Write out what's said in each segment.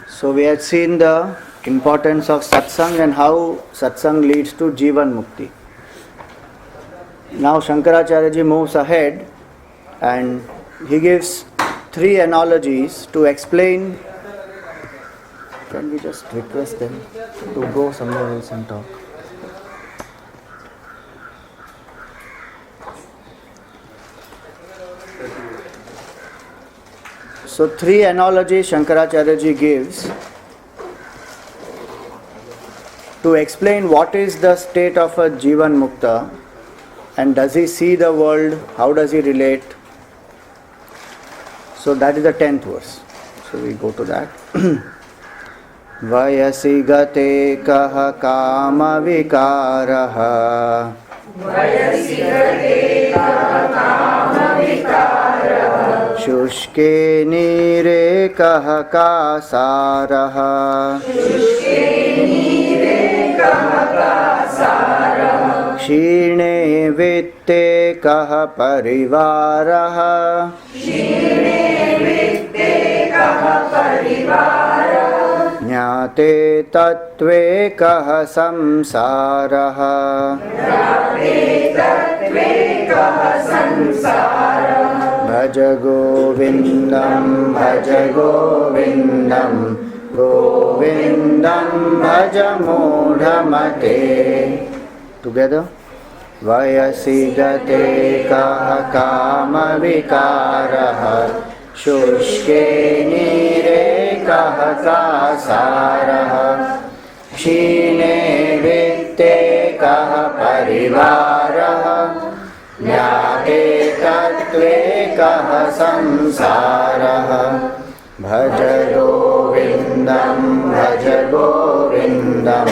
So we had seen the importance of satsang and how satsang leads to Jivan Mukti. Now Shankaracharya ji moves ahead and he gives 3 analogies to explain. Can we just request them to go somewhere else and talk? So 3 analogies Shankaracharya ji gives to explain what is the state of a Jivan Mukta and does he see the world, how does he relate. So that is the 10th verse. So we go to that. Vayasi gate kaha kama vikaraha Vayasi gate kaha kama vikaraha Shushke nire kaha kasaraha Shushke nire kaha kasaraha Shine vitte kaha parivaraha Shine vitte kaha parivaraha Jnate tattve kaha samsaraha Jnate tattve kaha samsaraha Bhaja Govindam Bhaja Govindam Govindam Bhaja Mudhamate. Together. Vayasi gate kaha kama vikaraha Shushke nire kaha kasaraha Shine vitte kaha parivaraha Jnate tattve kaha samsaraha Bhaja Govindam Bhaja Govindam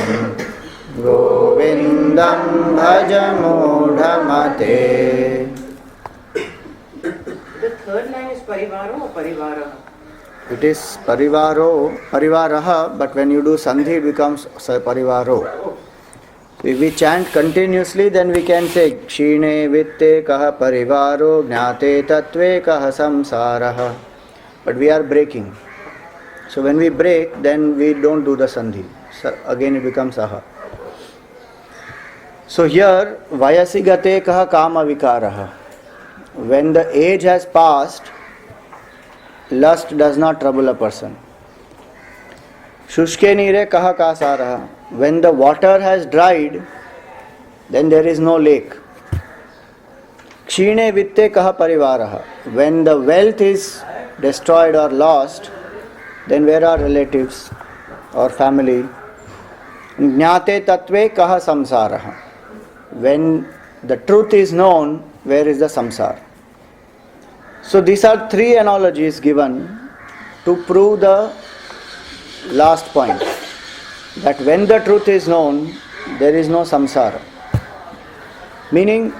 Govindam Bhaja Mudhamate. The third line is parivaro or parivaraha? It is parivaraha, but when you do sandhi it becomes parivaro. If we chant continuously, then we can say Kshine vitte kaha parivaro jnate tattve kaha samsaraha. But we are breaking. So when we break, then we don't do the sandhi. So again it becomes aha. So here, Vayasi gate kaha kama vikaraha. When the age has passed, lust does not trouble a person. Shushke nire kaha kasaraha. When the water has dried, then there is no lake. Kshine vitte kaha parivaraha. When the wealth is destroyed or lost, then where are relatives or family? Jnate tattve kaha samsaraha. When the truth is known, where is the samsara? So these are 3 analogies given to prove the last point, that when the truth is known, there is no samsara. Meaning,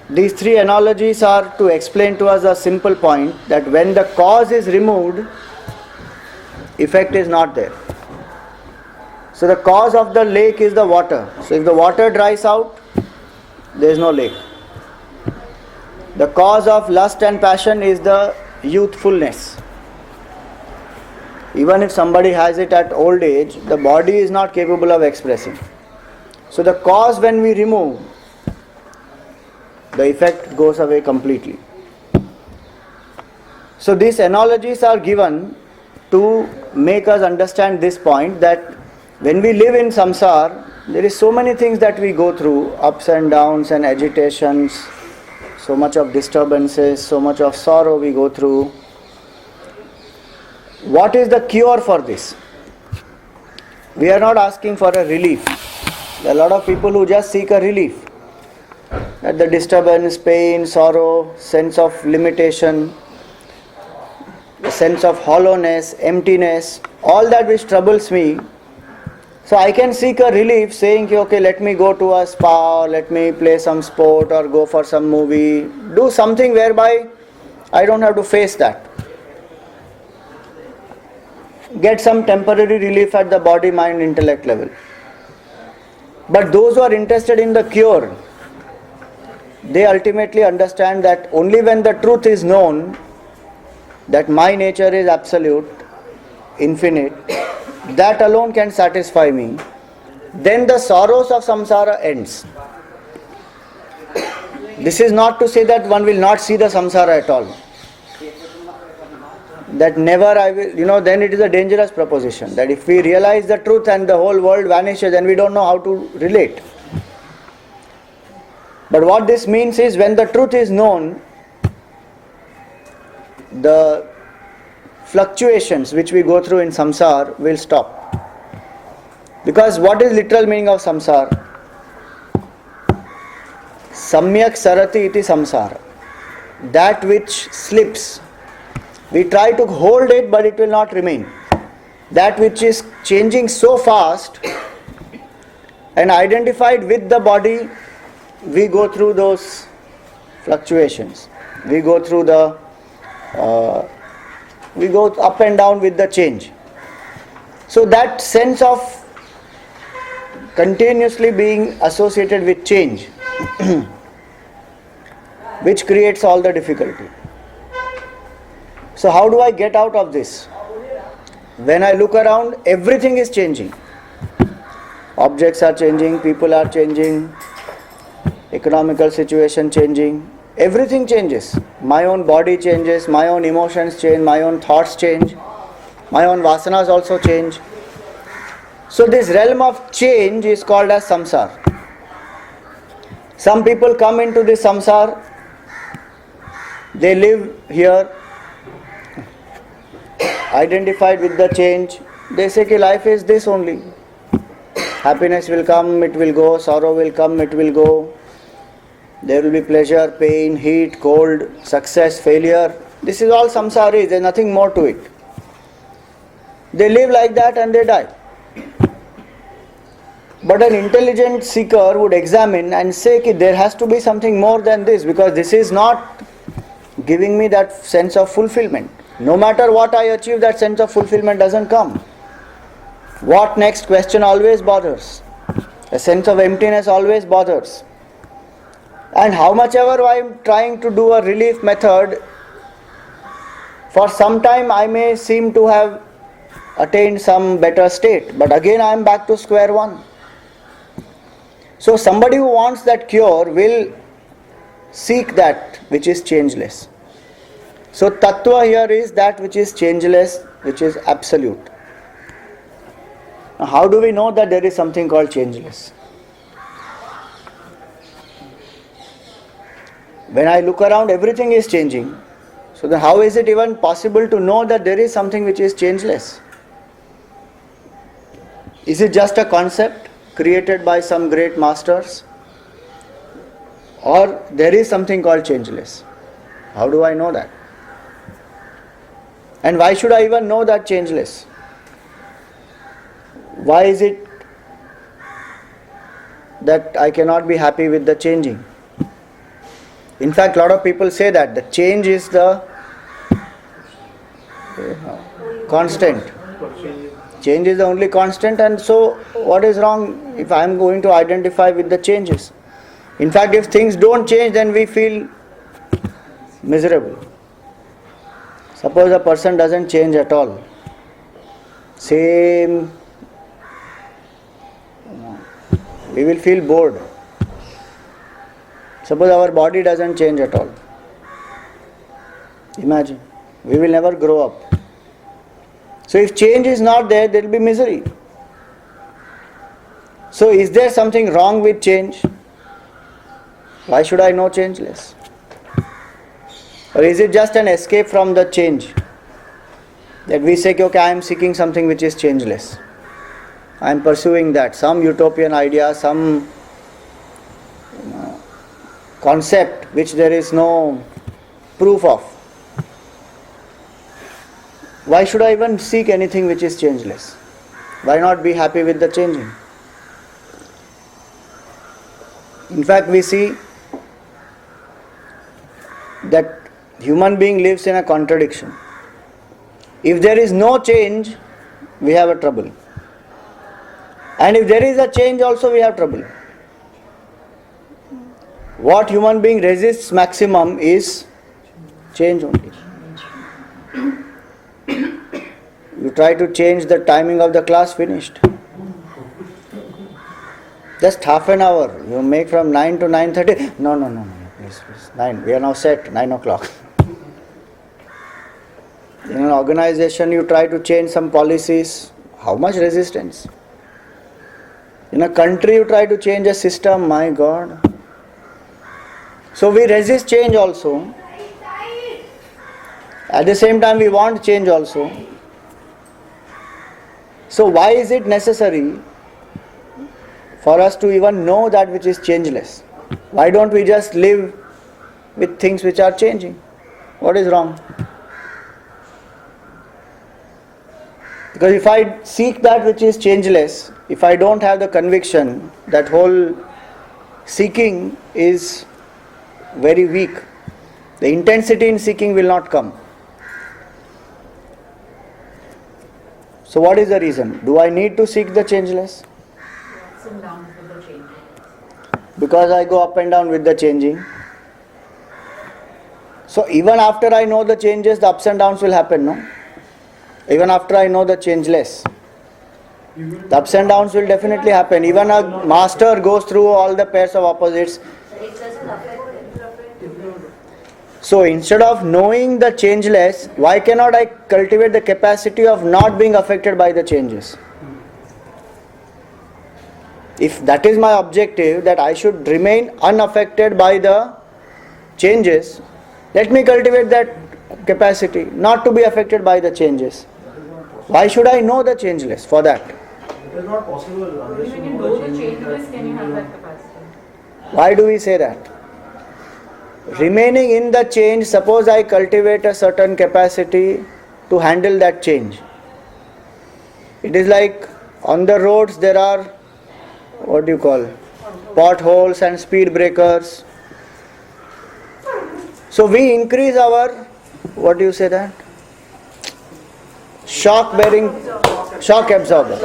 these 3 analogies are to explain to us a simple point, that when the cause is removed, effect is not there. So the cause of the lake is the water. So if the water dries out, there is no lake. The cause of lust and passion is the youthfulness. Even if somebody has it at old age, the body is not capable of expressing. So the cause, when we remove, the effect goes away completely. So these analogies are given to make us understand this point, that when we live in samsara, there is so many things that we go through, ups and downs and agitations, so much of disturbances, so much of sorrow we go through. What is the cure for this? We are not asking for a relief. There are a lot of people who just seek a relief. That the disturbance, pain, sorrow, sense of limitation, the sense of hollowness, emptiness, all that which troubles me. So I can seek a relief saying, okay, let me go to a spa, or let me play some sport, or go for some movie, do something whereby I don't have to face that. Get some temporary relief at the body, mind, intellect level. But those who are interested in the cure, they ultimately understand that only when the truth is known, that my nature is absolute, infinite, that alone can satisfy me, then the sorrows of samsara ends. This is not to say that one will not see the samsara at all. That never I will, then it is a dangerous proposition. That if we realize the truth and the whole world vanishes, then we don't know how to relate. But what this means is, when the truth is known, the fluctuations which we go through in samsara will stop. Because what is literal meaning of samsara? Samyak sarati iti samsara. That which slips. We try to hold it, but it will not remain. That which is changing so fast and identified with the body, we go through those fluctuations. We go through we go up and down with the change. So that sense of continuously being associated with change, which creates all the difficulty. So how do I get out of this? When I look around, everything is changing. Objects are changing, people are changing, economical situation changing, everything changes. My own body changes, my own emotions change, my own thoughts change, my own vasanas also change. So this realm of change is called as samsara. Some people come into this samsara, they live here, identified with the change. They say that life is this only. Happiness will come, it will go. Sorrow will come, it will go. There will be pleasure, pain, heat, cold, success, failure. This is all samsara is. There is nothing more to it. They live like that and they die. But an intelligent seeker would examine and say that there has to be something more than this, because this is not giving me that sense of fulfillment. No matter what I achieve, that sense of fulfillment doesn't come. What next question always bothers. A sense of emptiness always bothers. And how much ever I am trying to do a relief method, for some time I may seem to have attained some better state, but again I am back to square one. So somebody who wants that cure will seek that which is changeless. So tattva here is that which is changeless, which is absolute. Now how do we know that there is something called changeless? When I look around, everything is changing. So then how is it even possible to know that there is something which is changeless? Is it just a concept created by some great masters? Or there is something called changeless? How do I know that? And why should I even know that changeless? Why is it that I cannot be happy with the changing? In fact, a lot of people say that the change is the constant. Change is the only constant, and so what is wrong if I am going to identify with the changes? In fact, if things don't change, then we feel miserable. Suppose a person doesn't change at all. Same, we will feel bored. Suppose our body doesn't change at all. Imagine, we will never grow up. So if change is not there, there will be misery. So is there something wrong with change? Why should I know changeless? Or is it just an escape from the change? That we say, okay, I am seeking something which is changeless. I am pursuing that, some utopian idea, some concept which there is no proof of. Why should I even seek anything which is changeless? Why not be happy with the changing? In fact, we see that human being lives in a contradiction. If there is no change, we have a trouble. And if there is a change also, we have trouble. What human being resists maximum is change only. You try to change the timing of the class, finished. Just half an hour. You make from 9 to 9:30. No, please. 9. We are now set, 9 o'clock. In an organization, you try to change some policies. How much resistance? In a country, you try to change a system. My God. So we resist change also. At the same time, we want change also. So why is it necessary for us to even know that which is changeless? Why don't we just live with things which are changing? What is wrong? Because if I seek that which is changeless, if I don't have the conviction, that whole seeking is very weak. The intensity in seeking will not come. So what is the reason? Do I need to seek the changeless? Ups and downs with the changing. Because I go up and down with the changing. So even after I know the changes, the ups and downs will happen, no? Even after I know the changeless, the ups and downs will definitely happen. Even a master goes through all the pairs of opposites. It doesn't affect it. So instead of knowing the changeless, why cannot I cultivate the capacity of not being affected by the changes? If that is my objective, that I should remain unaffected by the changes, let me cultivate that capacity, not to be affected by the changes. Why should I know the changeless for that? It is not possible unless When you you know know the the change. changeless, can you have that capacity? Why do we say that? Remaining in the change, suppose I cultivate a certain capacity to handle that change. It is like on the roads there are, what do you call, potholes and speed breakers. So we increase our, what do you say that? Shock absorber.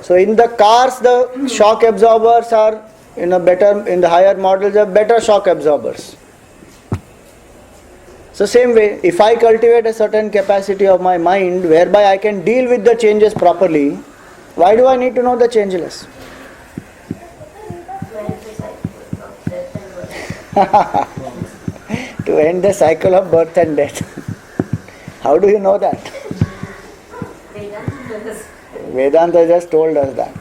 So in the cars, the shock absorbers are in the higher models are better shock absorbers. So same way, if I cultivate a certain capacity of my mind whereby I can deal with the changes properly, why do I need to know the changeless? To end the cycle of birth and death. How do you know that? Vedanta just told us that.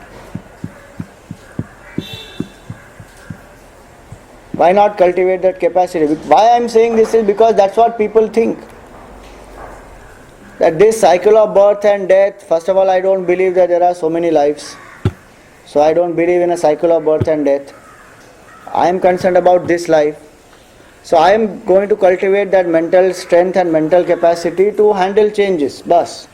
Why not cultivate that capacity? Why I am saying this is because that's what people think. That this cycle of birth and death, first of all, I don't believe that there are so many lives. So I don't believe in a cycle of birth and death. I am concerned about this life. So I am going to cultivate that mental strength and mental capacity to handle changes. Bas.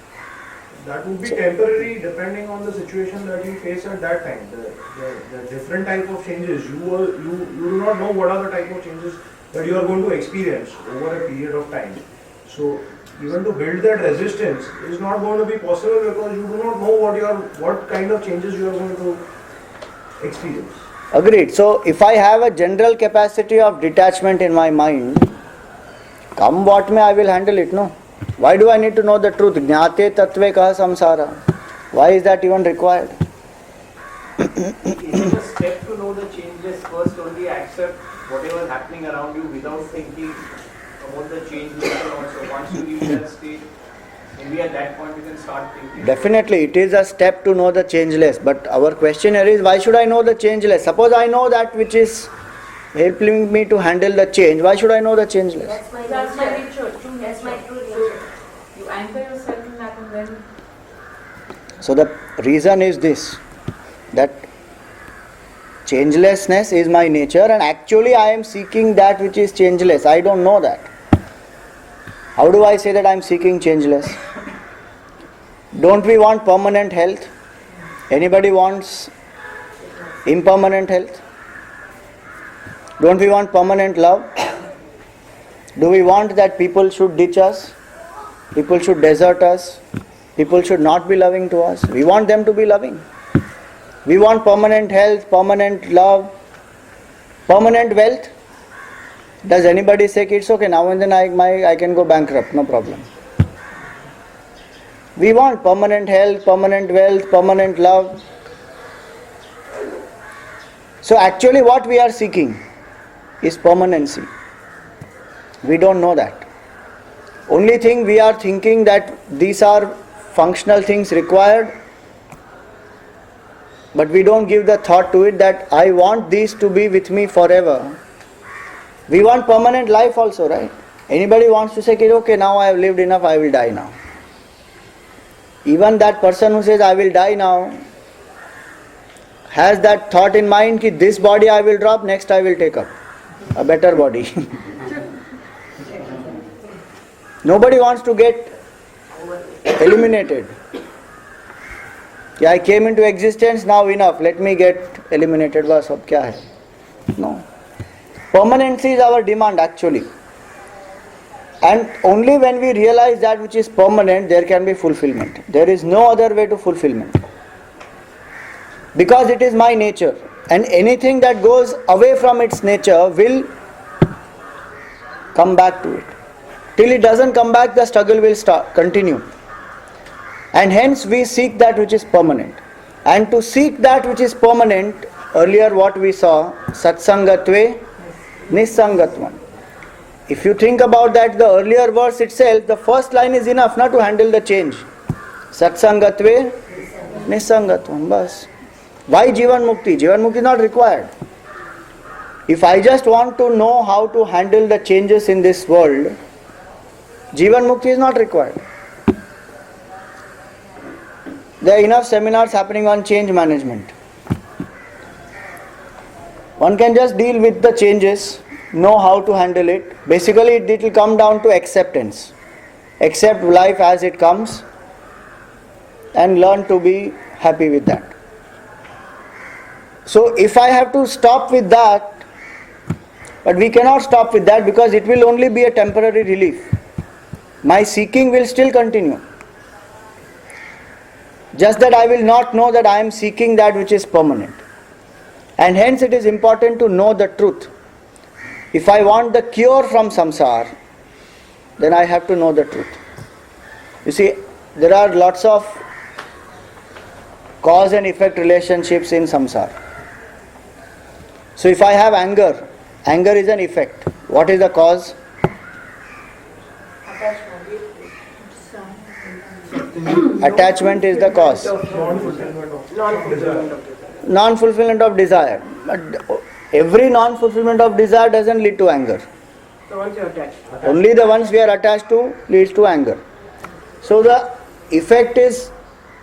That would be temporary depending on the situation that you face at that time. The different type of changes, you do not know what are the type of changes that you are going to experience over a period of time. So even to build that resistance is not going to be possible because you do not know what kind of changes you are going to experience. Agreed. So if I have a general capacity of detachment in my mind, come what may, I will handle it, no? Why do I need to know the truth? Jnate tatve kaha samsara. Why is that even required? Is it a step to know the changes? First only accept whatever is happening around you without thinking about the change later also. Once you reach that state, maybe at that point you can start thinking. Definitely, it is a step to know the changeless. But our question here is, why should I know the changeless? Suppose I know that which is helping me to handle the change. Why should I know the changeless? That's my nature. That's my true nature. You anchor yourself in that and then... So the reason is this, that changelessness is my nature and actually I am seeking that which is changeless. I don't know that. How do I say that I am seeking changeless? Don't we want permanent health? Anybody wants impermanent health? Don't we want permanent love? Do we want that people should ditch us? People should desert us? People should not be loving to us? We want them to be loving. We want permanent health, permanent love, permanent wealth. Does anybody say it's okay, now and then I can go bankrupt, no problem. We want permanent health, permanent wealth, permanent love. So actually what we are seeking is permanency. We don't know that. Only thing we are thinking that these are functional things required, but we don't give the thought to it that I want these to be with me forever. We want permanent life also, right? Anybody wants to say, okay, now I have lived enough, I will die now. Even that person who says, I will die now, has that thought in mind that this body I will drop, next I will take up a better body. Nobody wants to get eliminated. I came into existence, now enough, let me get eliminated. बस अब क्या है? No. Permanency is our demand actually. And only when we realize that which is permanent, there can be fulfillment. There is no other way to fulfillment. Because it is my nature. And anything that goes away from its nature will come back to it. Till it doesn't come back, the struggle will continue. And hence we seek that which is permanent. And to seek that which is permanent, earlier what we saw, satsangatve nissangatvam. If you think about that, the earlier verse itself, the first line is enough not to handle the change. Satsangatve nissangatvam. Bas. Why Jivan Mukti? Jivan Mukti is not required. If I just want to know how to handle the changes in this world, Jivan Mukti is not required. There are enough seminars happening on change management. One can just deal with the changes, know how to handle it. Basically, it will come down to acceptance. Accept life as it comes and learn to be happy with that. So, if I have to stop with that, but we cannot stop with that because it will only be a temporary relief. My seeking will still continue. Just that I will not know that I am seeking that which is permanent. And hence it is important to know the truth. If I want the cure from samsara, then I have to know the truth. You see, there are lots of cause and effect relationships in samsara. So if I have anger, anger is an effect. What is the cause? Attachment is the cause. Non-fulfillment of desire. But every non-fulfillment of desire doesn't lead to anger. The ones you are attached. Only the ones we are attached to leads to anger. So the effect is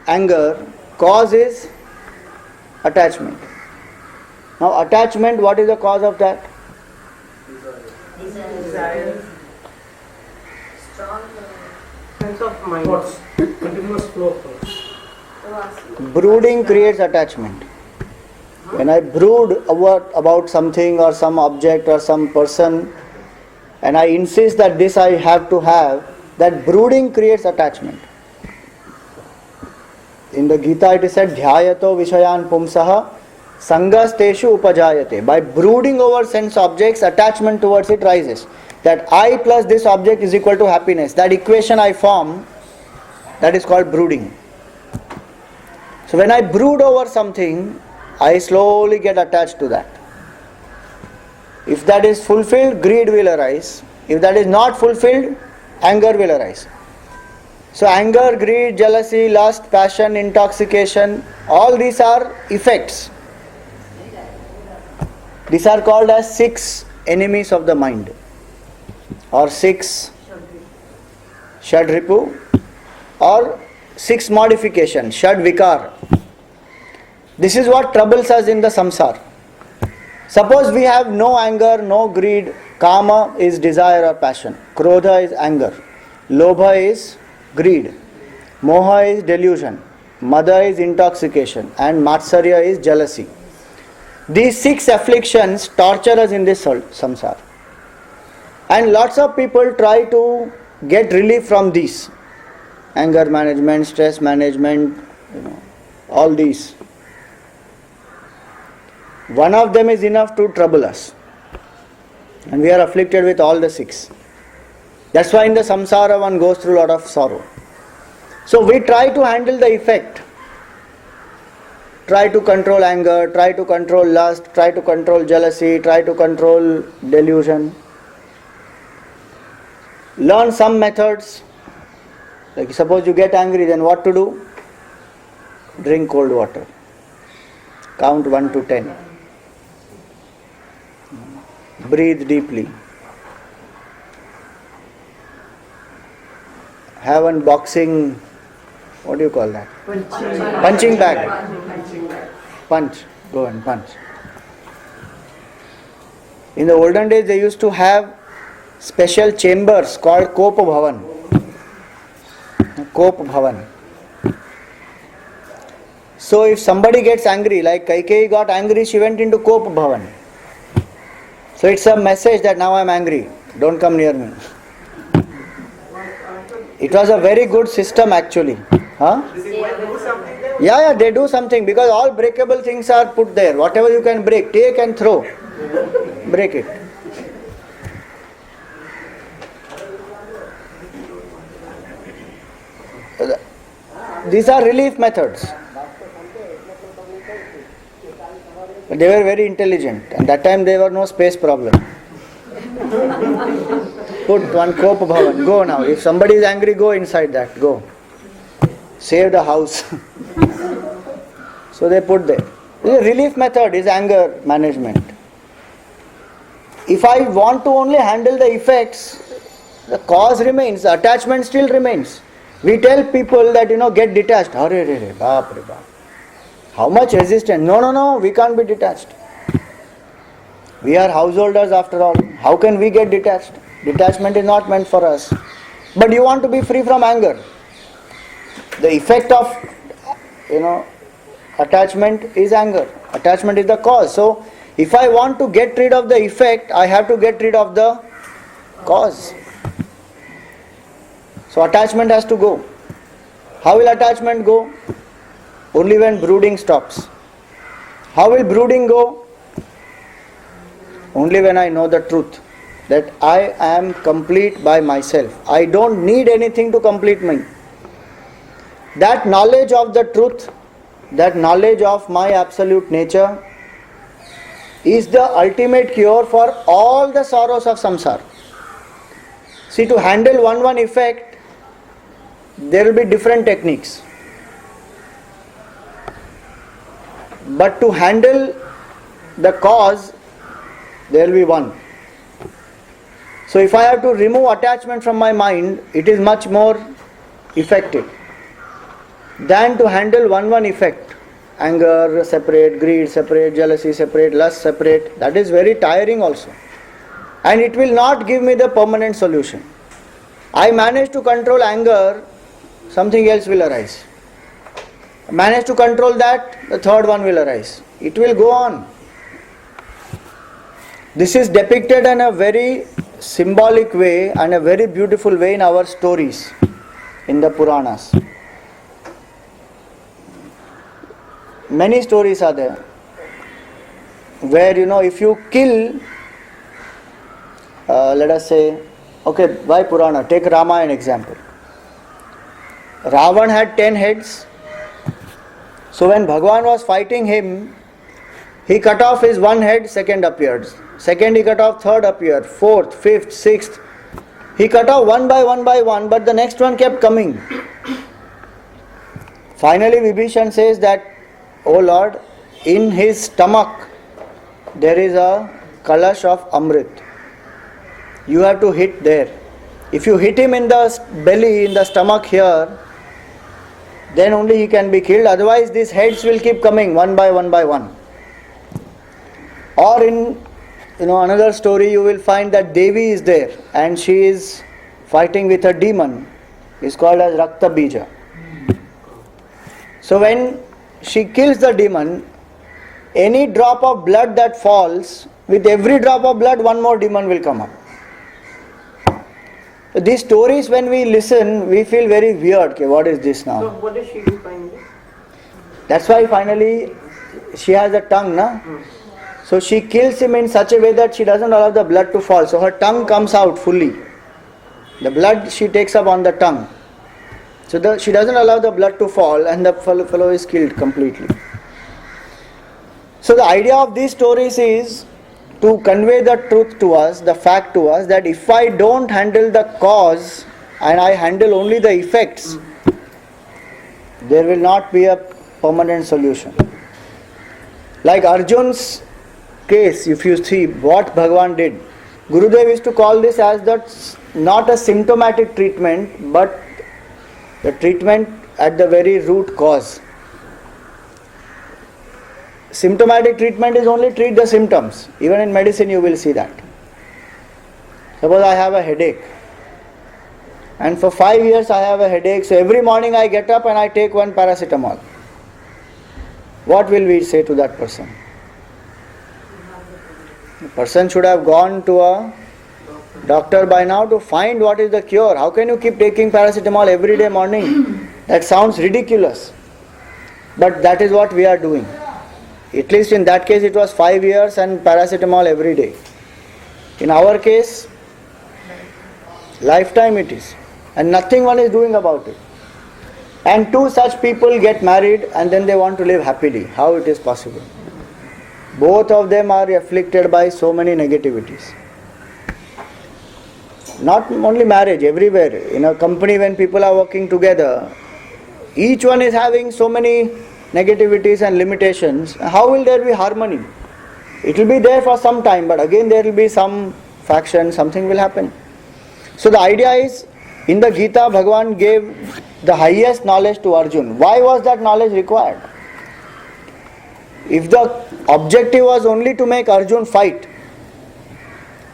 anger, cause is attachment. Now attachment, what is the cause of that? Desire. Strong Sense of mind. Thoughts, continuous flow of thoughts. Brooding creates attachment. When I brood about something or some object or some person and I insist that this I have to have, that brooding creates attachment. In the Gita it is said, Dhyayato Vishayan Pumsaha Sangasteshu Upajayate. By brooding over sense objects, attachment towards it rises. That I plus this object is equal to happiness. That equation I form, that is called brooding. So when I brood over something, I slowly get attached to that. If that is fulfilled, greed will arise. If that is not fulfilled, anger will arise. So anger, greed, jealousy, lust, passion, intoxication, all these are effects. These are called as 6 enemies of the mind, or 6 Shadripu, or 6 modifications, Shadvikar. This is what troubles us in the samsara. Suppose we have no anger, no greed. Kama is desire or passion. Krodha is anger. Lobha is greed. Moha is delusion. Mada is intoxication. And Matsarya is jealousy. These 6 afflictions torture us in this samsara. And lots of people try to get relief from these. Anger management, stress management, all these. One of them is enough to trouble us. And we are afflicted with all the 6. That's why in the samsara one goes through a lot of sorrow. So we try to handle the effect. Try to control anger, try to control lust, try to control jealousy, try to control delusion. Learn some methods. Like suppose you get angry, then what to do? Drink cold water. Count 1 to 10. Breathe deeply. Have one boxing, what do you call that? Punching bag. Punch. Go and punch. In the olden days they used to have special chambers called Kopa Bhavan. Kopa Bhavan. So if somebody gets angry, like Kaikeyi got angry, she went into Kopa Bhavan. So it's a message that now I am angry. Don't come near me. It was a very good system actually. Huh? Yeah, they do something because all breakable things are put there. Whatever you can break, take and throw. Break it. These are relief methods. But they were very intelligent, and that time there were no space problem. Put one Kopa Bhavan, go now. If somebody is angry, go inside that, go. Save the house. So they put there. The relief method is anger management. If I want to only handle the effects, the cause remains, the attachment still remains. We tell people that, get detached. Hare, baap re baap. How much resistance? No, we can't be detached. We are householders after all. How can we get detached? Detachment is not meant for us. But you want to be free from anger. The effect of, attachment is anger. Attachment is the cause. So, if I want to get rid of the effect, I have to get rid of the cause. So, attachment has to go. How will attachment go? Only when brooding stops. How will brooding go? Only when I know the truth. That I am complete by myself. I don't need anything to complete me. That knowledge of the truth, that knowledge of my absolute nature is the ultimate cure for all the sorrows of samsara. See, to handle one effect, there will be different techniques. But to handle the cause, there will be one. So if I have to remove attachment from my mind, it is much more effective than to handle one effect. Anger separate, greed separate, jealousy separate, lust separate. That is very tiring also. And it will not give me the permanent solution. I manage to control anger, something else will arise. Manage to control that, the third one will arise. It will go on. This is depicted in a very symbolic way and a very beautiful way in our stories, in the Puranas. Many stories are there where, if you kill, let us say, okay, why Purana? Take Ramayana example. Ravan had 10 heads. So when Bhagavan was fighting him, he cut off his one head, second appeared. Second he cut off, third appeared, fourth, fifth, sixth. He cut off one by one, but the next one kept coming. Finally Vibhishan says that, O Lord, in his stomach there is a kalash of Amrit. You have to hit there. If you hit him in the belly, in the stomach here, then only he can be killed. Otherwise these heads will keep coming one by one. Or in another story you will find that Devi is there and she is fighting with a demon. It's called as Rakta Bija. So when she kills the demon, any drop of blood that falls, with every drop of blood one more demon will come up. So these stories when we listen, we feel very weird. Okay, what is this now? So what does she do finally? That's why finally she has a tongue, na? So she kills him in such a way that she doesn't allow the blood to fall. So her tongue comes out fully. The blood she takes up on the tongue. So she doesn't allow the blood to fall, and the fellow is killed completely. So the idea of these stories is to convey the truth to us, the fact to us, that if I don't handle the cause and I handle only the effects, there will not be a permanent solution. Like Arjun's case, if you see what Bhagavan did, Gurudev used to call this as not a symptomatic treatment, but the treatment at the very root cause. Symptomatic treatment is only treat the symptoms. Even in medicine you will see that. Suppose I have a headache, and for 5 years I have a headache, so every morning I get up and I take one paracetamol. What will we say to that person? The person should have gone to a doctor by now to find what is the cure. How can you keep taking paracetamol every day morning? That sounds ridiculous. But that is what we are doing. At least in that case it was 5 years and paracetamol every day. In our case, lifetime it is. And nothing one is doing about it. And two such people get married and then they want to live happily. How it is possible? Both of them are afflicted by so many negativities. Not only marriage, everywhere. In a company when people are working together, each one is having so many negativities and limitations. How will there be harmony? It will be there for some time, but again there will be some faction, something will happen. So the idea is, in the Gita, Bhagavan gave the highest knowledge to Arjun. Why was that knowledge required? If the objective was only to make Arjun fight,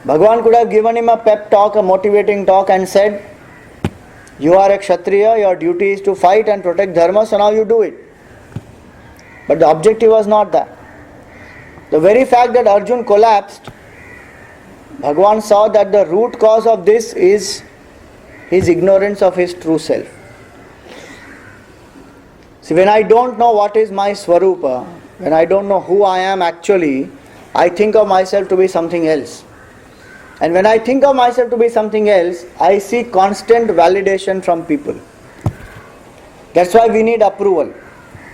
Bhagavan could have given him a pep talk, a motivating talk, and said, you are a Kshatriya, your duty is to fight and protect Dharma, so now you do it. But the objective was not that. The very fact that Arjun collapsed, Bhagavan saw that the root cause of this is his ignorance of his true self. See, when I don't know what is my Swarupa, when I don't know who I am actually, I think of myself to be something else. And when I think of myself to be something else, I see constant validation from people. That's why we need approval.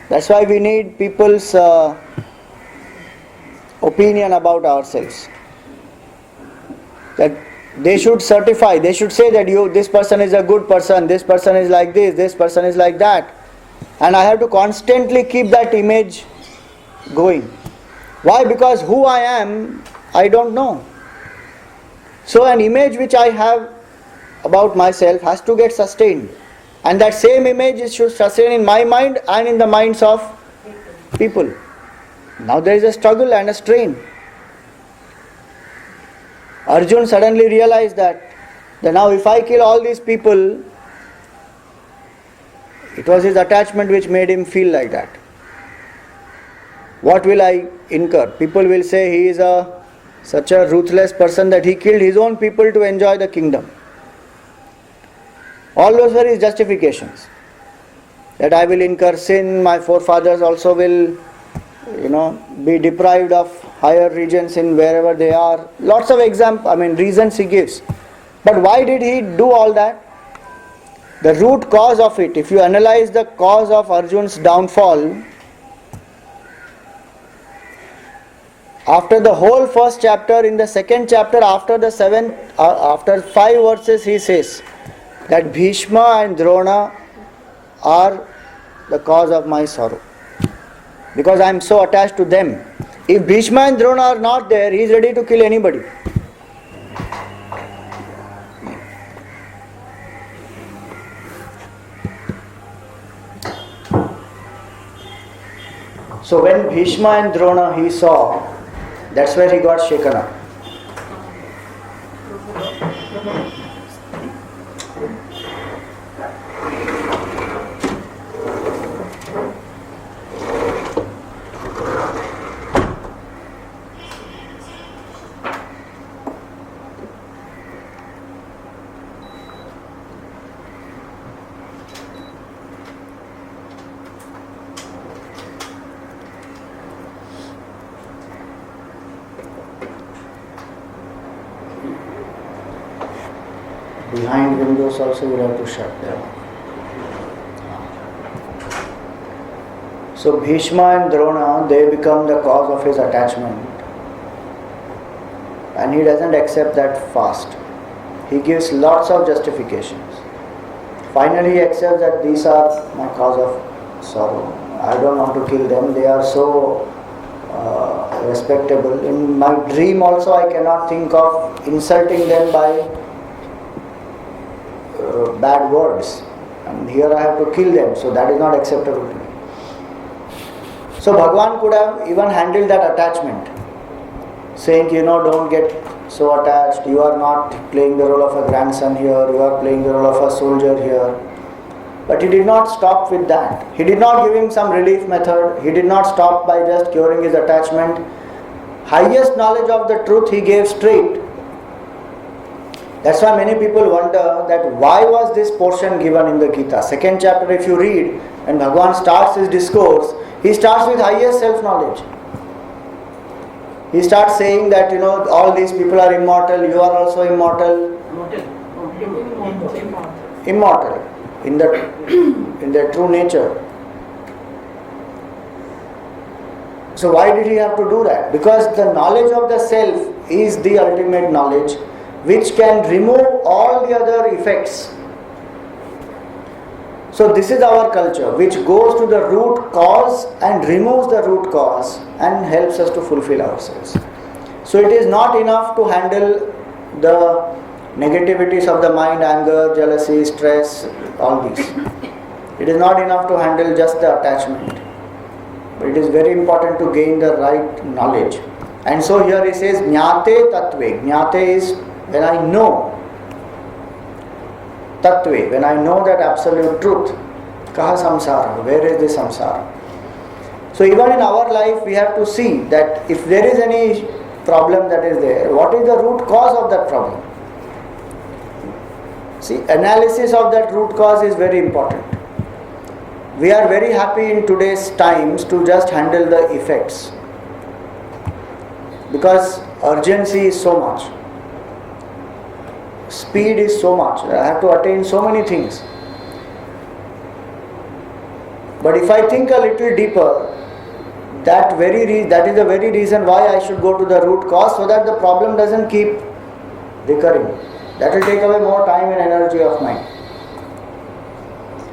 That's why we need people's opinion about ourselves. That they should certify, they should say that this person is a good person, this person is like this person is like that. And I have to constantly keep that image going. Why? Because who I am, I don't know. So an image which I have about myself has to get sustained. And that same image should sustain in my mind and in the minds of people. Now there is a struggle and a strain. Arjun suddenly realized that now if I kill all these people, it was his attachment which made him feel like that. What will I incur? People will say he is such a ruthless person that he killed his own people to enjoy the kingdom. All those were his justifications. That I will incur sin, my forefathers also will, be deprived of higher regions in wherever they are. Lots of reasons he gives. But why did he do all that? The root cause of it, if you analyze the cause of Arjun's downfall, after the whole first chapter, in the second chapter, after 5 verses, he says that Bhishma and Drona are the cause of my sorrow. Because I am so attached to them. If Bhishma and Drona are not there, he is ready to kill anybody. So when Bhishma and Drona he saw, that's where he got shaken up. behind windows also you have to shut them. So Bhishma and Drona, they become the cause of his attachment. And he doesn't accept that fast. He gives lots of justifications. Finally he accepts that these are my cause of sorrow. I don't want to kill them. They are so respectable. In my dream also I cannot think of insulting them by bad words. And here I have to kill them. So that is not acceptable to me. So Bhagavan could have even handled that attachment, saying, don't get so attached, you are not playing the role of a grandson here, you are playing the role of a soldier here. But he did not stop with that. He did not give him some relief method, he did not stop by just curing his attachment. Highest knowledge of the truth he gave straight. That's why many people wonder that why was this portion given in the Gita. Second chapter if you read, and Bhagavan starts his discourse, he starts with highest self-knowledge. He starts saying that, all these people are immortal, you are also immortal. Immortal in their true nature. So why did he have to do that? Because the knowledge of the self is the ultimate knowledge which can remove all the other effects. So this is our culture, which goes to the root cause and removes the root cause and helps us to fulfill ourselves. So it is not enough to handle the negativities of the mind, anger, jealousy, stress, all these. It is not enough to handle just the attachment. But it is very important to gain the right knowledge. And so here he says, Jnate Tatve. Jnate is when I know. Tattve, when I know that absolute truth. Kaha samsara, where is this samsara? So even in our life we have to see that if there is any problem that is there, what is the root cause of that problem? See, analysis of that root cause is very important. We are very happy in today's times to just handle the effects, because urgency is so much. Speed is so much. I have to attain so many things. But if I think a little deeper, that is the very reason why I should go to the root cause, so that the problem doesn't keep recurring. That will take away more time and energy of mine.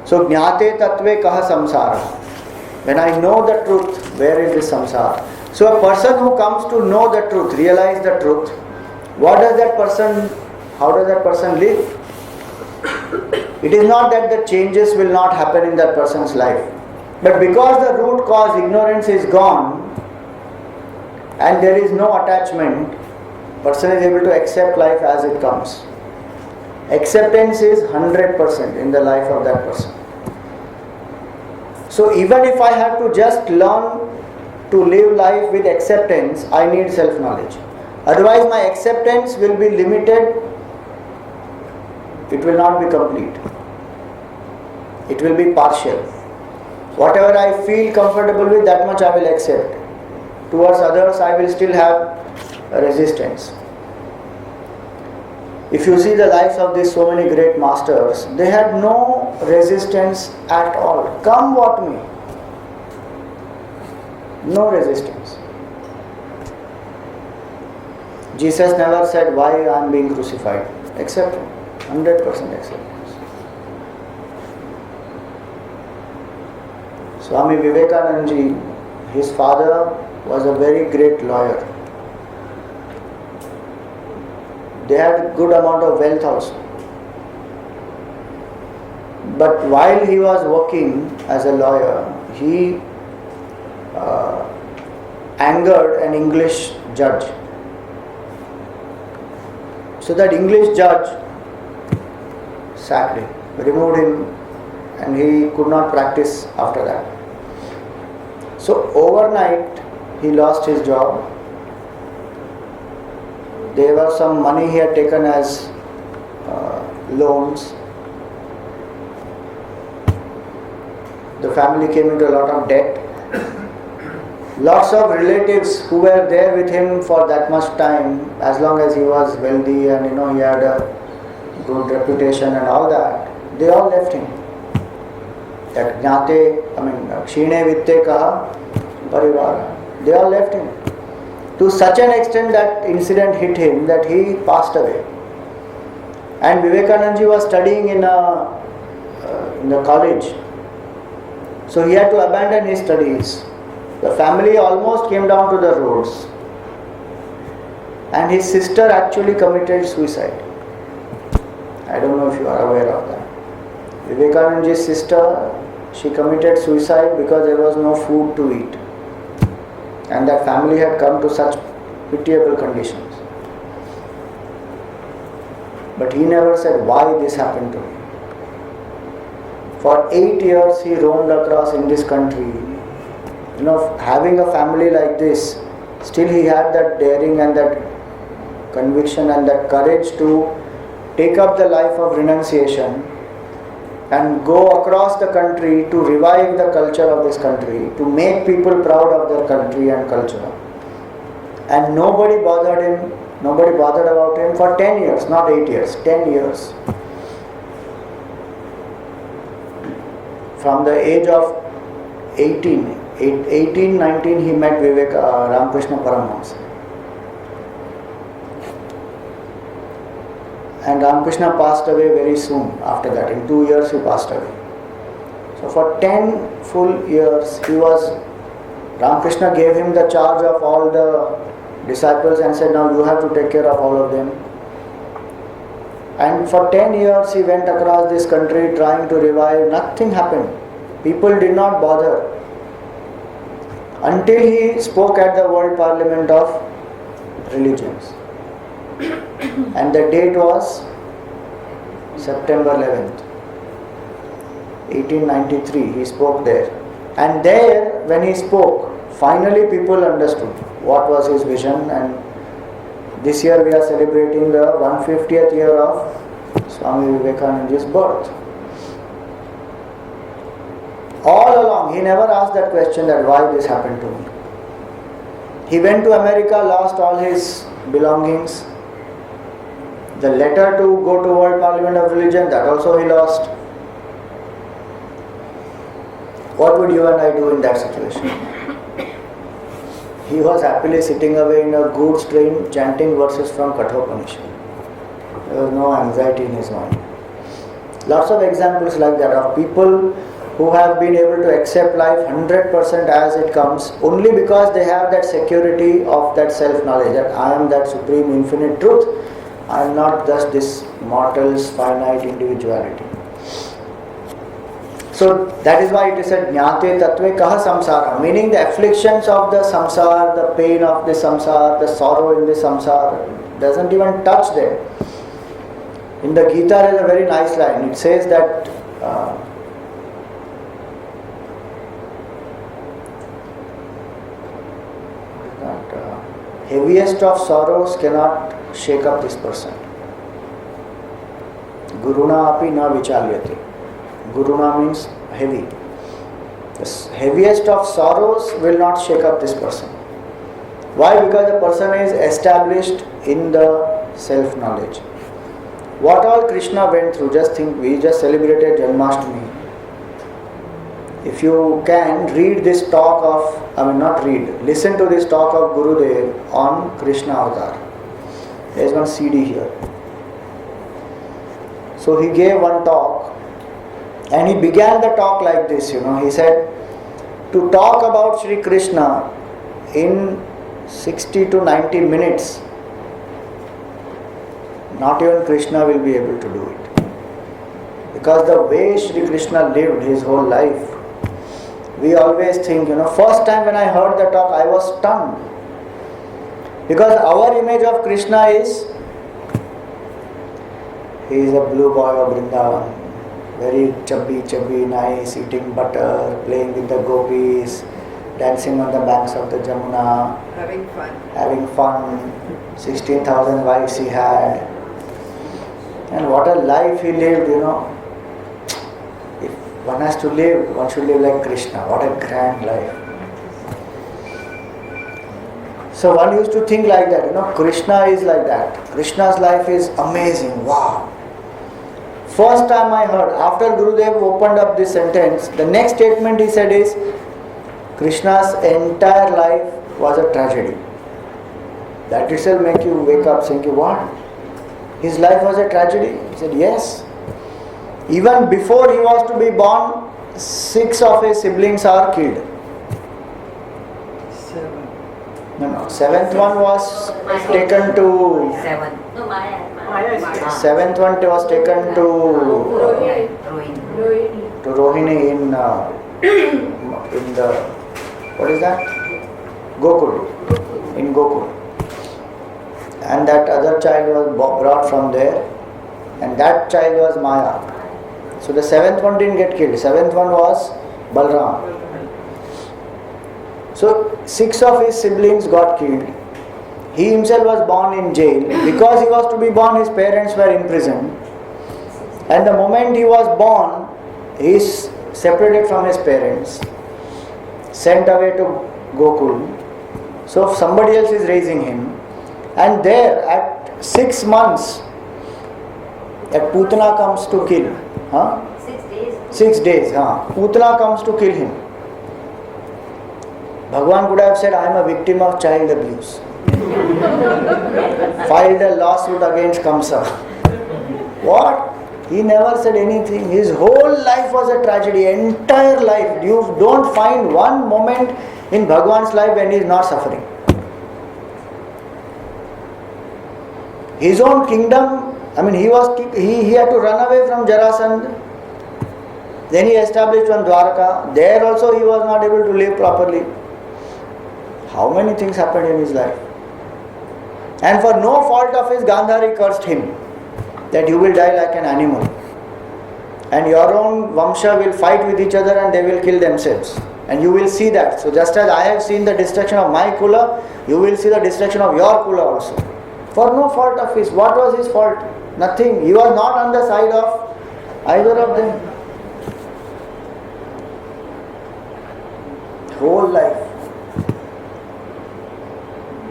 So Jnate Tatve Kaha Samsara. When I know the truth, where is this samsara? So a person who comes to know the truth, realize the truth, how does that person live? It is not that the changes will not happen in that person's life. But because the root cause, ignorance, is gone and there is no attachment, person is able to accept life as it comes. Acceptance is 100% in the life of that person. So even if I have to just learn to live life with acceptance, I need self-knowledge. Otherwise my acceptance will be limited. It will not be complete. It will be partial. Whatever I feel comfortable with, that much I will accept. Towards others, I will still have a resistance. If you see the lives of these so many great masters, they had no resistance at all. Come what may. No resistance. Jesus never said, why I am being crucified. Accept him. 100% acceptance. Swami Vivekananda ji, his father was a very great lawyer. They had a good amount of wealth also. But while he was working as a lawyer, he angered an English judge. So that English judge sacked him, removed him, and he could not practice after that. So overnight he lost his job. There was some money he had taken as loans. The family came into a lot of debt. Lots of relatives who were there with him for that much time, as long as he was wealthy and he had a good reputation and all that, they all left him. That Kshine Vitte Kaha Parivara. They all left him. To such an extent that incident hit him that he passed away. And Vivekananda ji was studying in the college. So he had to abandon his studies. The family almost came down to the roads. And his sister actually committed suicide. I don't know if you are aware of that. Vivekananda ji's sister, she committed suicide because there was no food to eat. And that family had come to such pitiable conditions. But he never said why this happened to me. For 8 years he roamed across in this country. Having a family like this, still he had that daring and that conviction and that courage to take up the life of renunciation and go across the country to revive the culture of this country, to make people proud of their country and culture. And nobody bothered him, nobody bothered about him for 10 years, not 8 years, 10 years. From the age of 18, 19 he met Ramakrishna Paramahamsa. And Ramakrishna passed away very soon after that. In 2 years he passed away. So for 10 full years Ramakrishna gave him the charge of all the disciples and said, now you have to take care of all of them. And for 10 years he went across this country trying to revive. Nothing happened. People did not bother. Until he spoke at the World Parliament of Religions. And the date was September 11th, 1893. He spoke there. And there, when he spoke, finally people understood what was his vision. And this year we are celebrating the 150th year of Swami Vivekananda's birth. All along, he never asked that question that why this happened to me. He went to America, lost all his belongings. The letter to go to World Parliament of Religion, that also he lost. What would you and I do in that situation? He was happily sitting away in a goods train chanting verses from Kathopanishad. There was no anxiety in his mind. Lots of examples like that of people who have been able to accept life 100% as it comes only because they have that security of that self-knowledge that I am that supreme infinite truth. I am not just this mortal's finite individuality. So that is why it is said Jnate Tatve Kaha Samsara, meaning the afflictions of the samsara, the pain of the samsara, the sorrow in the samsara doesn't even touch them. In the Gita there is a very nice line. It says that heaviest of sorrows cannot shake up this person. Guruna api na vichalyate. Guruna means heavy. The heaviest of sorrows will not shake up this person. Why? Because the person is established in the self-knowledge. What all Krishna went through, just think, we just celebrated Janmashtami. If you can read this talk of, listen to this talk of Gurudev on Krishna Avatar. There is one CD here. So he gave one talk and he began the talk like this, he said, to talk about Sri Krishna in 60 to 90 minutes, not even Krishna will be able to do it. Because the way Sri Krishna lived his whole life, we always think, first time when I heard the talk, I was stunned. Because our image of Krishna is, he is a blue boy of Vrindavan, very chubby, nice, eating butter, playing with the gopis, dancing on the banks of the Jamuna, having fun, 16,000 wives he had. And what a life he lived, If one has to live, one should live like Krishna. What a grand life. So one used to think like that, Krishna is like that. Krishna's life is amazing, wow. First time I heard, after Gurudev opened up this sentence, the next statement he said is, Krishna's entire life was a tragedy. That itself make you wake up thinking, what? His life was a tragedy? He said, yes. Even before he was to be born, 6 of his siblings are killed. 7. No. 7th one was taken to... 7. No, Maya. Maya is 7th one was taken to Rohini in the, what is that? Gokul. In Gokul. And that other child was brought from there, and that child was Maya. So the 7th one didn't get killed. 7th one was Balram. So 6 of his siblings got killed. He himself was born in jail. Because he was to be born, his parents were imprisoned. And the moment he was born, he is separated from his parents, sent away to Gokul. So somebody else is raising him. And there at 6 months, that Putana comes to kill. 6 days. 6 days. Putana comes to kill him. Bhagwan could have said, I am a victim of child abuse. Filed a lawsuit against Kamsa. What? He never said anything. His whole life was a tragedy. Entire life. You don't find one moment in Bhagwan's life when he is not suffering. His own kingdom, he had to run away from Jarasandha. Then he established one Dwarka. There also he was not able to live properly. How many things happened in his life? And for no fault of his, Gandhari cursed him that you will die like an animal. And your own Vamsha will fight with each other and they will kill themselves. And you will see that. So just as I have seen the destruction of my Kula, you will see the destruction of your Kula also. For no fault of his. What was his fault? Nothing. He was not on the side of either of them. Whole life.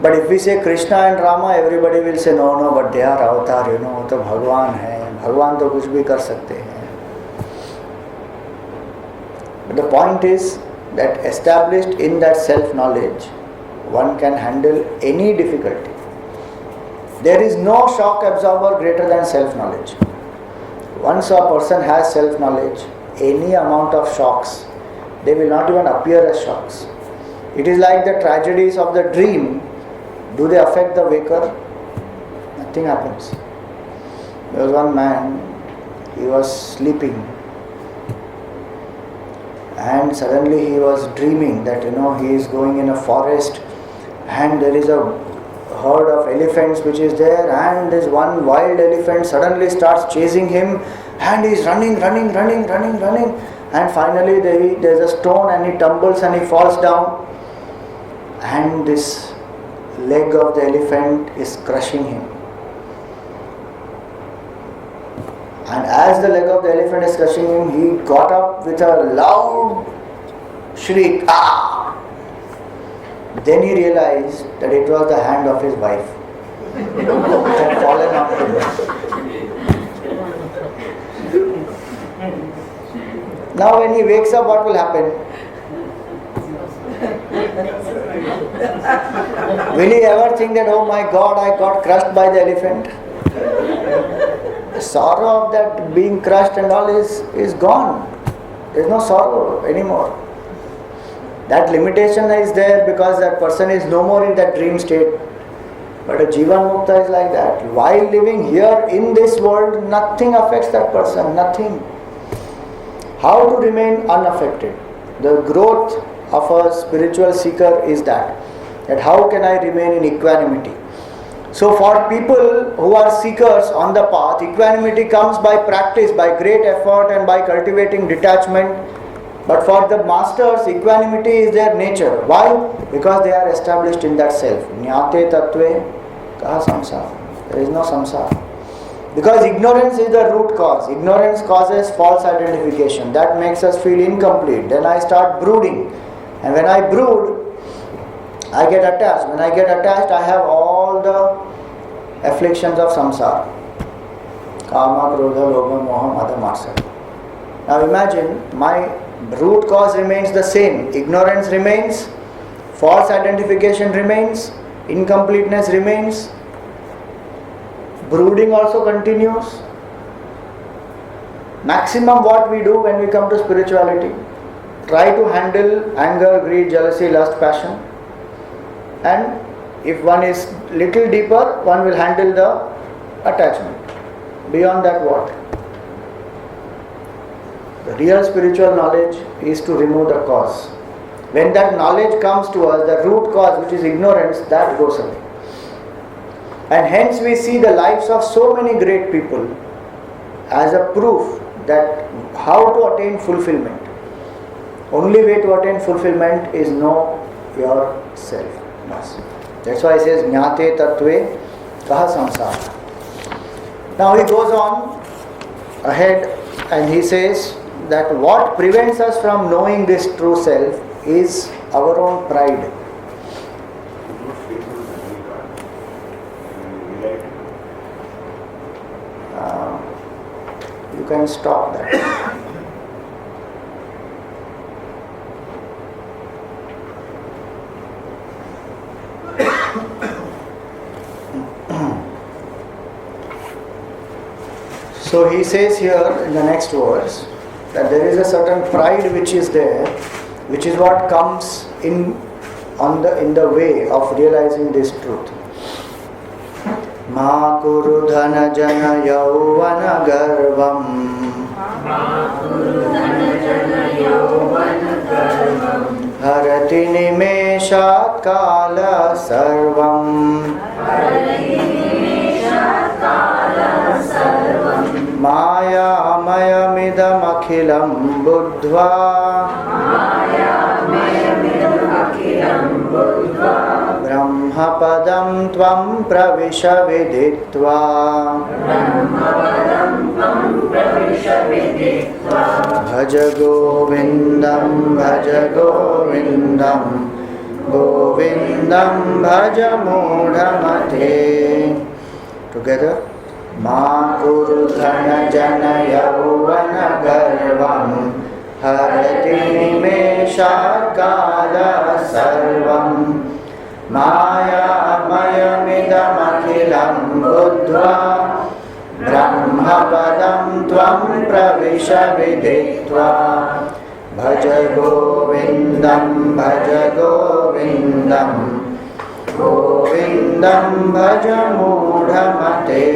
But if we say Krishna and Rama, everybody will say no, but they are avatar, वो तो भगवान है, भगवान तो कुछ भी कर सकते हैं. But the point is that established in that self-knowledge, one can handle any difficulty. There is no shock absorber greater than self-knowledge. Once a person has self-knowledge, any amount of shocks, they will not even appear as shocks. It is like the tragedies of the dream. Do they affect the waker? Nothing happens. There was one man, he was sleeping, and suddenly he was dreaming that he is going in a forest and there is a herd of elephants which is there, and this one wild elephant suddenly starts chasing him and he is running, and finally there is a stone and he tumbles and he falls down, and this leg of the elephant is crushing him. And as the leg of the elephant is crushing him, he got up with a loud shriek. Ah! Then he realized that it was the hand of his wife. It had fallen on him. Now when he wakes up, what will happen? Will he ever think that, oh my God, I got crushed by the elephant? The sorrow of that being crushed and all is gone. There is no sorrow anymore. That limitation is there because that person is no more in that dream state. But a Jivan Mukta is like that. While living here in this world, nothing affects that person, nothing. How to remain unaffected? The growth of a spiritual seeker is that how can I remain in equanimity? So for people who are seekers on the path, equanimity comes by practice, by great effort and by cultivating detachment. But for the masters, equanimity is their nature. Why? Because they are established in that self. Jnate tattve kaha samsara. There is no samsara. Because ignorance is the root cause. Ignorance causes false identification. That makes us feel incomplete. Then I start brooding. And when I brood, I get attached. When I get attached, I have all the afflictions of samsara. Kama, Krodha, Lobha, Moha, Mada, Matsarya. Now imagine, my root cause remains the same. Ignorance remains, false identification remains, incompleteness remains, brooding also continues. Maximum what we do when we come to spirituality, try to handle anger, greed, jealousy, lust, passion, and if one is little deeper, one will handle the attachment. Beyond that, what? The real spiritual knowledge is to remove the cause. When that knowledge comes to us, the root cause, which is ignorance, that goes away. And hence we see the lives of so many great people as a proof that how to attain fulfillment. Only way to attain fulfillment is know yourself. That's why he says, Jnate Tattve Kaha Samsara. Now he goes on ahead and he says that what prevents us from knowing this true self is our own pride. You can stop that. So he says here in the next verse that there is a certain pride which is there, which is what comes in the way of realizing this truth. Ma kuru dhana jana yauvana garvam harati nimeshat kala sarvam Maya mayamidam akhilam buddhva Brahma padam tvam pravisha viditva Bhaja Govindam Bhaja Govindam Govindam Bhaja Mudhamate. Together. Ma kuru dhana jana yauvana garvam harati nimesha kala sarvam maya mayamidam akhilam buddhva brahma padam tvam pravisha viditva bhaja govindam Govindam bhaja mudhamate.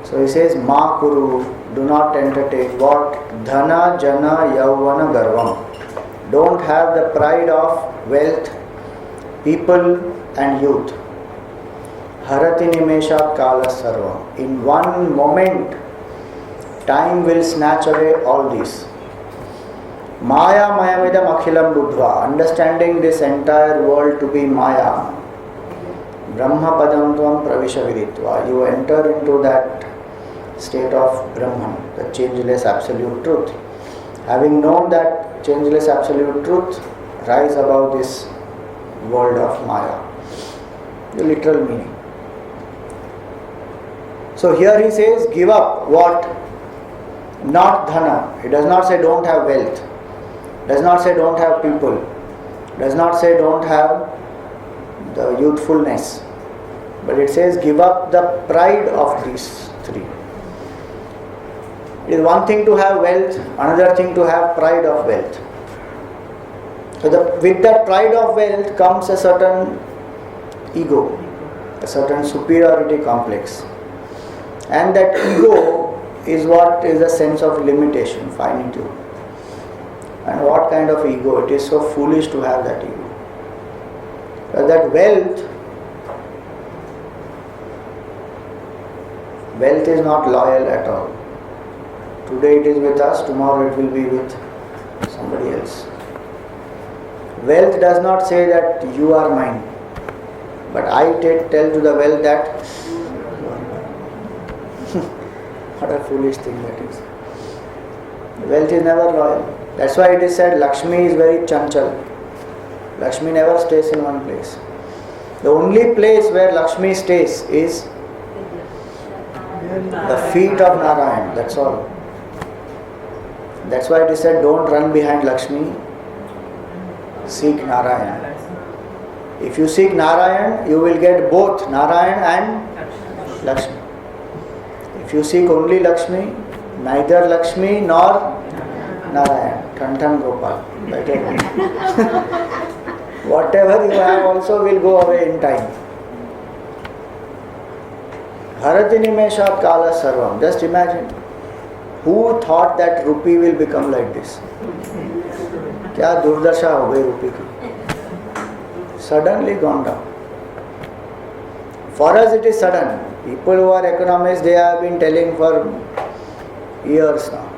So he says, Ma kuru, do not entertain what? Dhana jana yauvana garvam. Don't have the pride of wealth, people and youth. Harati nimesha kala sarvam. In one moment, time will snatch away all these. Maya mayamidam akhilam buddhva. Understanding this entire world to be Maya. Brahma padam tvam pravisha viditva. You enter into that state of Brahman, the changeless absolute truth. Having known that changeless absolute truth, rise above this world of Maya. The literal meaning. So here he says, give up what? Not dhana. He does not say don't have wealth. Does not say don't have people. Does not say don't have the youthfulness. But it says give up the pride of these three. It is one thing to have wealth, another thing to have pride of wealth. So with that pride of wealth comes a certain ego, a certain superiority complex. And that ego is what is a sense of limitation, finitude. And what kind of ego? It is so foolish to have that ego. But that wealth is not loyal at all. Today it is with us, tomorrow it will be with somebody else. Wealth does not say that you are mine. But I tell to the wealth that what a foolish thing that is. Wealth is never loyal. That's why it is said Lakshmi is very chanchal. Lakshmi never stays in one place. The only place where Lakshmi stays is The feet of Narayan, that's all. That's why it is said, don't run behind Lakshmi, seek Narayan. If you seek Narayan, you will get both Narayan and Lakshmi. If you seek only Lakshmi, neither Lakshmi nor Narayan. Than than Gopal. Whatever you have also will go away in time. Bharati nimeshat kala sarvam. Just imagine. Who thought that rupee will become like this? क्या दुर्दशा हो गई रुपये की? Suddenly gone down. For us it is sudden. People who are economists, they have been telling for years now.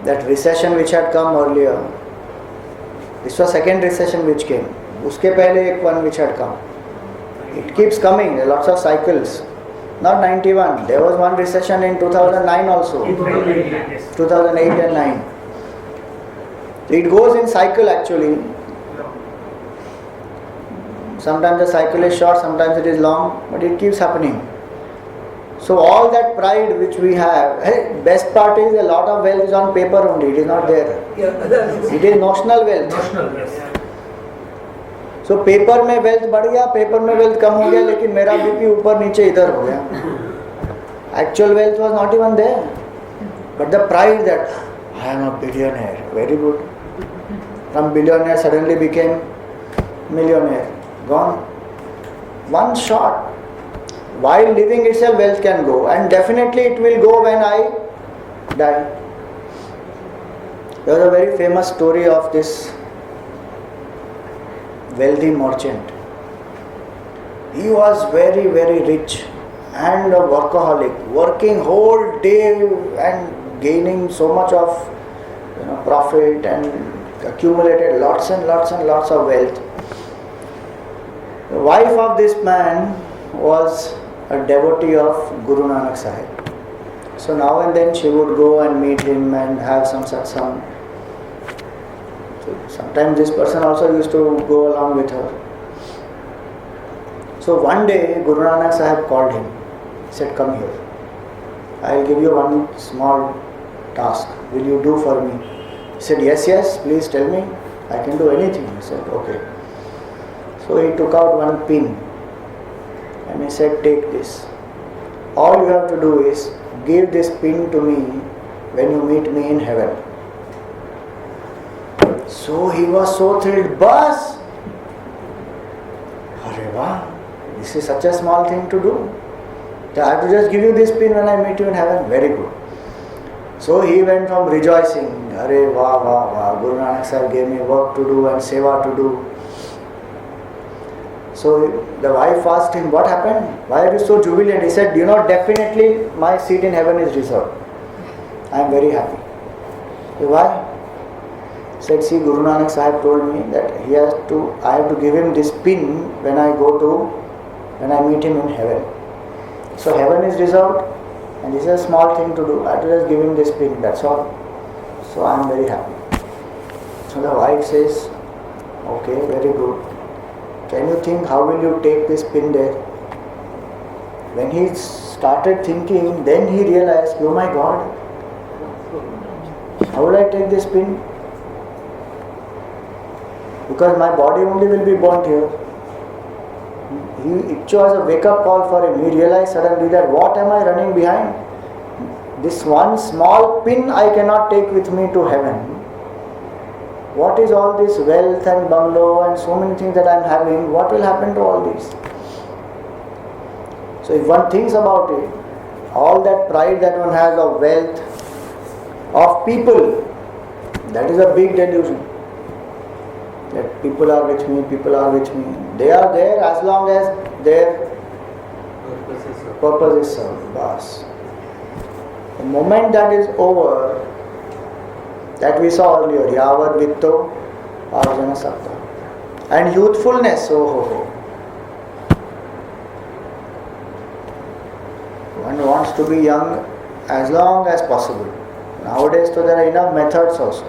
That recession which had come earlier, this was second recession which came. उसके पहले एक one which had come. It keeps coming. There are lots of cycles. Not 91. There was one recession in 2009 also. 2008 and 9. It goes in cycle actually. Sometimes the cycle is short, sometimes it is long, but it keeps happening. So all that pride which we have, hey, best part is a lot of wealth is on paper only, it is not there. It is notional wealth. Notional, yes. So paper में wealth बढ़ गया, paper में wealth कम हो गया, लेकिन मेरा BP ऊपर नीचे इधर हो गया. Actual wealth was not even there. But the pride that I am a billionaire, very good. From billionaire suddenly became millionaire. Gone. One shot. While living itself, wealth can go, and definitely it will go when I die. There was a very famous story of this wealthy merchant. He was very, very rich and a workaholic, working whole day and gaining so much of profit and accumulated lots and lots and lots of wealth. The wife of this man was a devotee of Guru Nanak Sahib. So now and then she would go and meet him and have some satsang. So sometimes this person also used to go along with her. So one day Guru Nanak Sahib called him. He said, come here. I will give you one small task. Will you do for me? He said, yes, please tell me. I can do anything. He said, okay. So he took out one pin and he said, take this. All you have to do is give this pin to me when you meet me in heaven. So he was so thrilled. Bas! Arre wah, this is such a small thing to do. I have to just give you this pin when I meet you in heaven. Very good. So he went from rejoicing. Arre wah, Guru Nanak Sahib gave me work to do and seva to do. So the wife asked him, what happened? Why are you so jubilant? He said, definitely my seat in heaven is reserved. I am very happy. Why? He said, see, Guru Nanak Sahib told me that I have to give him this pin when I meet him in heaven. So heaven is reserved and this is a small thing to do. I have to just give him this pin, that's all. So I am very happy. So the wife says, okay, very good. Can you think how will you take this pin there? When he started thinking, then he realized, oh my God, how will I take this pin? Because my body only will be burnt here. It was a wake-up call for him. He realized suddenly that what am I running behind? This one small pin I cannot take with me to heaven. What is all this wealth and bungalow and so many things that I am having? What will happen to all these? So if one thinks about it, all that pride that one has of wealth, of people, that is a big delusion. That people are with me, people are with me. They are there as long as their purpose is served. Bas. The moment that is over, that we saw earlier, Yavad Vitto Arjuna Sapta. And youthfulness, One wants to be young as long as possible. Nowadays, so there are enough methods also.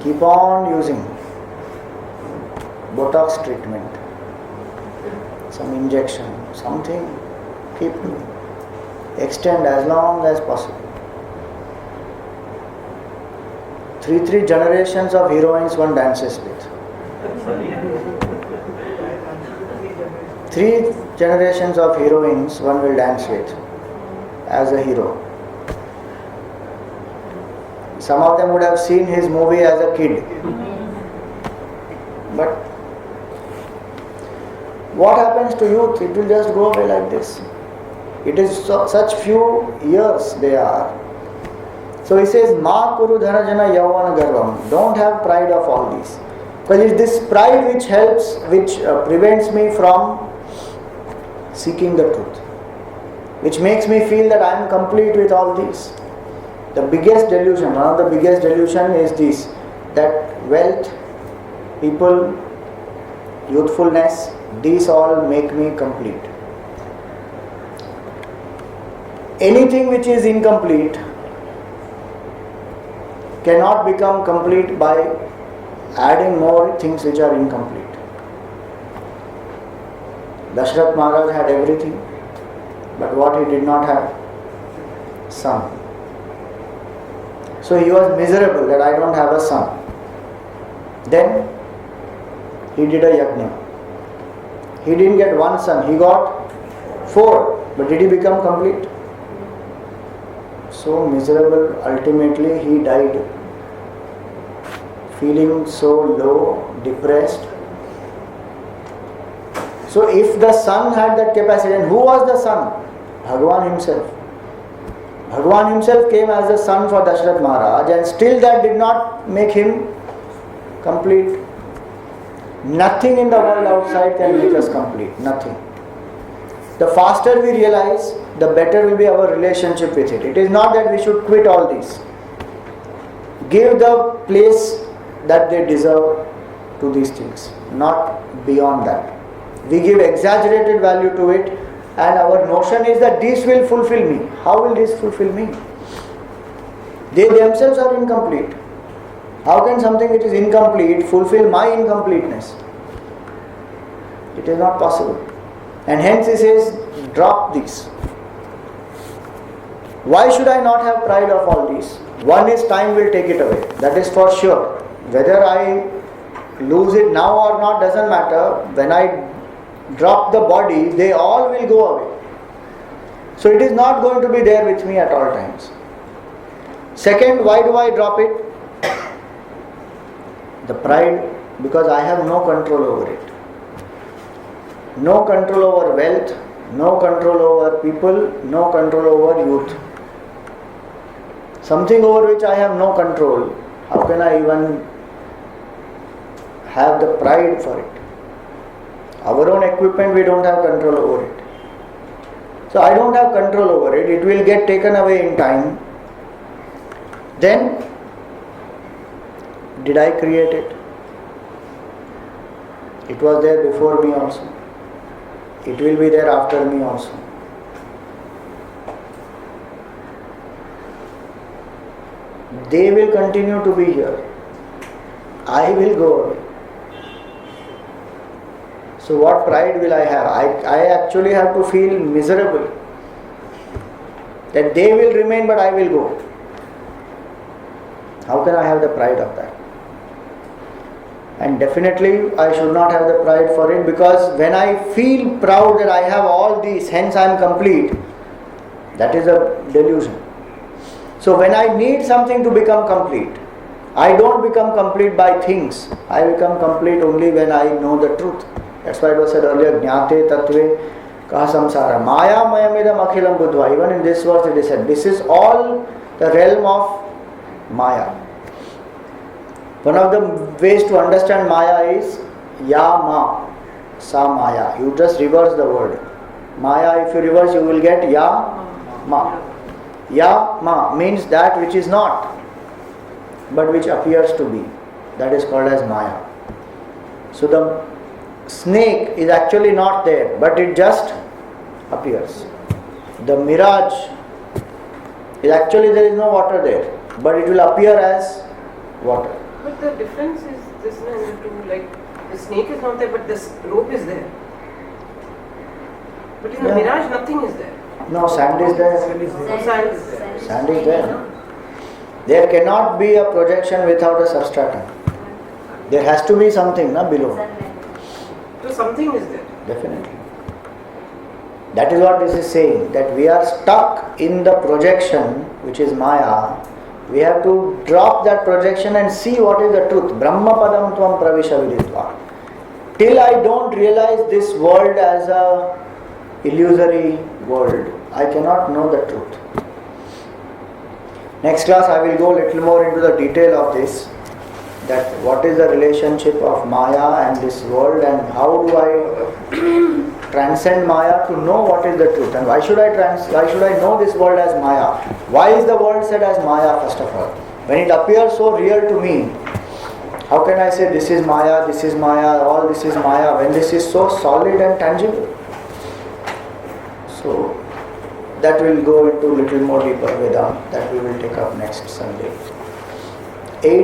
Keep on using Botox treatment. some injection, something, keep doing. Extend as long as possible. Three generations of heroines one dances with. 3 generations of heroines one will dance with as a hero. Some of them would have seen his movie as a kid. But what happens to youth? It will just go away like this. It is such few years they are. So he says, Ma kuru dhanajana yavana garvam. Don't have pride of all these. Because it's this pride which helps, which prevents me from seeking the truth. Which makes me feel that I am complete with all these. The biggest delusion, one of the biggest delusion is this, that wealth, people, youthfulness, these all make me complete. Anything which is incomplete cannot become complete by adding more things which are incomplete. Dashrath Maharaj had everything, but what he did not have? Son. So he was miserable that I don't have a son. Then he did a yajna. He didn't get one son, he got 4. But did he become complete? So miserable, ultimately he died. Feeling so low, depressed. So if the son had that capacity, and who was the son? Bhagavan himself. Bhagavan himself came as a son for Dashrath Maharaj, and still that did not make him complete. Nothing in the world outside can make us complete. Nothing. The faster we realize, the better will be our relationship with it. It is not that we should quit all this. Give the place that they deserve to these things, not beyond that. We give exaggerated value to it, and our notion is that this will fulfill me. How will this fulfill me? They themselves are incomplete. How can something which is incomplete fulfill my incompleteness? It is not possible. And hence he says, drop this. Why should I not have pride of all these? One is time will take it away. That is for sure. Whether I lose it now or not doesn't matter. When I drop the body, they all will go away. So it is not going to be there with me at all times. Second, why do I drop it? The pride, because I have no control over it. No control over wealth, no control over people, no control over youth. Something over which I have no control, how can I even have the pride for it? Our own equipment, we don't have control over it. So I don't have control over it. It will get taken away in time. Then, did I create it? It was there before me also. It will be there after me also. They will continue to be here. I will go away. So what pride will I have? I actually have to feel miserable that they will remain but I will go. How can I have the pride of that? And definitely I should not have the pride for it, because when I feel proud that I have all these, hence I am complete, that is a delusion. So when I need something to become complete, I don't become complete by things. I become complete only when I know the truth. That's why it was said earlier, Jnate Tatve Kaha Samsara. Maya Mayamidam Akhilam Buddhva. Even in this verse it is said, this is all the realm of Maya. One of the ways to understand Maya is Ya Ma, Sa Maya. You just reverse the word. Maya, if you reverse, you will get Ya Ma. Ya Ma means that which is not, but which appears to be. That is called as Maya. So the snake is actually not there, but it just appears. The mirage is actually, there is no water there, but it will appear as water. But the difference is this in the two, like the snake is not there but this rope is there. But in the Yeah. mirage, nothing is there. No, sand is there. Sand is there. Sand is there. There cannot be a projection without a substratum. There has to be something below. So something is there. Definitely. That is what this is saying, that we are stuck in the projection, which is Maya. We have to drop that projection and see what is the truth. Brahma padam tvam pravisha viditva. Till I don't realize this world as a illusory world, I cannot know the truth. Next class I will go a little more into the detail of this, that what is the relationship of Maya and this world, and how do I transcend Maya to know what is the truth, and why should I know this world as Maya? Why is the world said as Maya first of all? When it appears so real to me, how can I say this is Maya, all this is Maya, when this is so solid and tangible? So that will go into little more deeper Vedanta, that we will take up next Sunday.